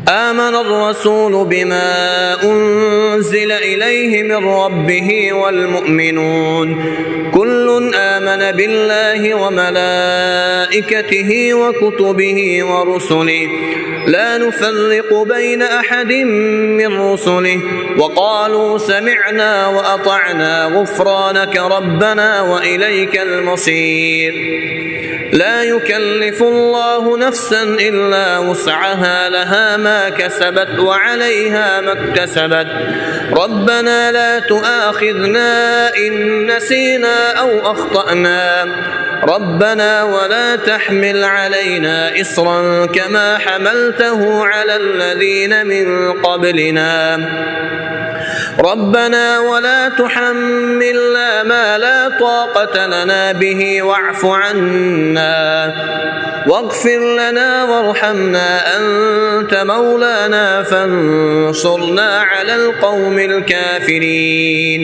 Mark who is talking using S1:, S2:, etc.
S1: آمن الرسول بما أنزل إليه من ربه والمؤمنون كل آمن بالله وملائكته وكتبه ورسله لا نفرق بين أحد من رسله وقالوا سمعنا وأطعنا غفرانك ربنا وإليك المصير لا يكلف الله نفسا إلا وسعها لها ما كسبت وعليها ما اكتسبت ربنا لا تؤاخذنا إن نسينا أو أخطأنا ربنا ولا تحمل علينا إصرا كما حملته على الذين من قبلنا ربنا ولا تحملنا ما لا طاقة لنا به واعف عنا واغفر لنا وارحمنا أنت مولانا فانصرنا على القوم الكافرين